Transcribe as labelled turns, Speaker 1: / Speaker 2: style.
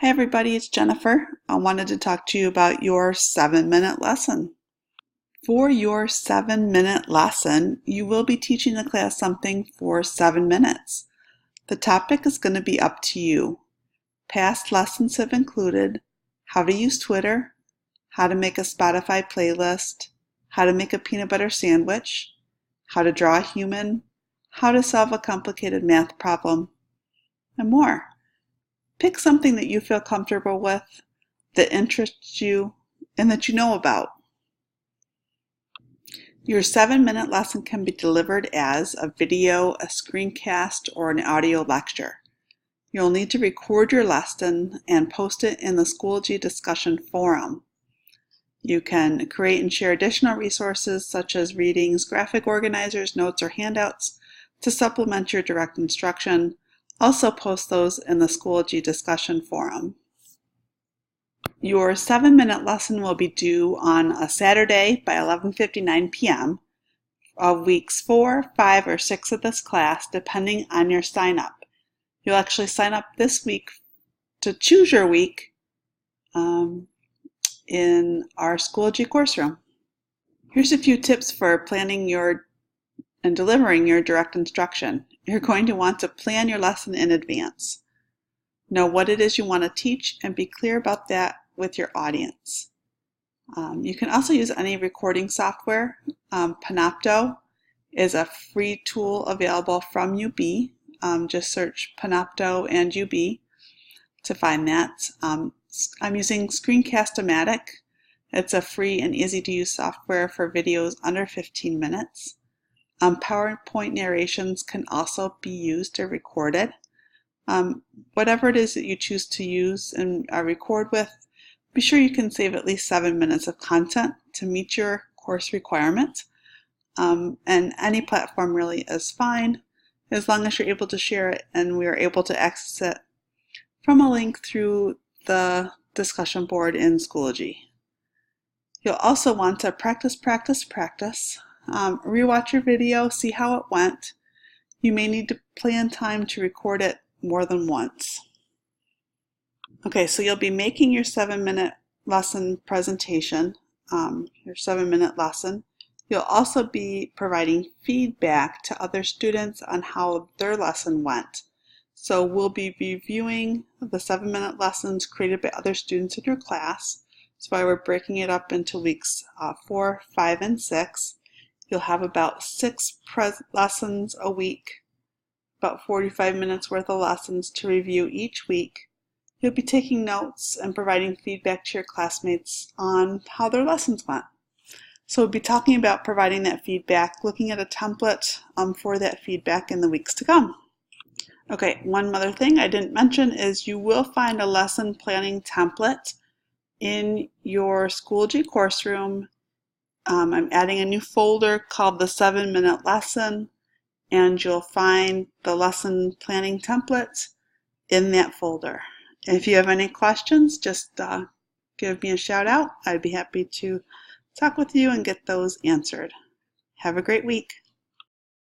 Speaker 1: Hi everybody, it's Jennifer. I wanted to talk to you about your 7-minute lesson. For your 7-minute lesson, you will be teaching the class something for 7 minutes. The topic is going to be up to you. Past lessons have included how to use Twitter, how to make a Spotify playlist, how to make a peanut butter sandwich, how to draw a human, how to solve a complicated math problem, and more. Pick something that you feel comfortable with, that interests you, and that you know about. Your 7-minute lesson can be delivered as a video, a screencast, or an audio lecture. You'll need to record your lesson and post it in the Schoology discussion forum. You can create and share additional resources such as readings, graphic organizers, notes, or handouts to supplement your direct instruction. Also post those in the Schoology discussion forum. Your 7-minute lesson will be due on a Saturday by 11:59 p.m. of weeks 4, 5, or 6 of this class, depending on your sign up. You'll actually sign up this week to choose your week in our Schoology course room. Here's a few tips for planning and delivering your direct instruction. You're going to want to plan your lesson in advance. Know what it is you want to teach and be clear about that with your audience. You can also use any recording software. Panopto is a free tool available from UB. Just search Panopto and UB to find that. I'm using Screencast-O-Matic. It's a free and easy to use software for videos under 15 minutes. PowerPoint narrations can also be used or recorded. Whatever it is that you choose to use and record with, be sure you can save at least 7 minutes of content to meet your course requirements. And any platform really is fine as long as you're able to share it and we are able to access it from a link through the discussion board in Schoology. You'll also want to practice. Rewatch your video, see how it went. You may need to plan time to record it more than once. Okay, so you'll be making your 7-minute lesson presentation, your 7-minute lesson. You'll also be providing feedback to other students on how their lesson went. So we'll be reviewing the 7-minute lessons created by other students in your class. That's why we're breaking it up into weeks 4, 5, and 6. You'll have about 6 lessons a week, about 45 minutes worth of lessons to review each week. You'll be taking notes and providing feedback to your classmates on how their lessons went. So we'll be talking about providing that feedback, looking at a template for that feedback in the weeks to come. Okay, one other thing I didn't mention is you will find a lesson planning template in your Schoology course room. I'm adding a new folder called the 7-minute lesson, and you'll find the lesson planning template in that folder. If you have any questions, just give me a shout out. I'd be happy to talk with you and get those answered. Have a great week.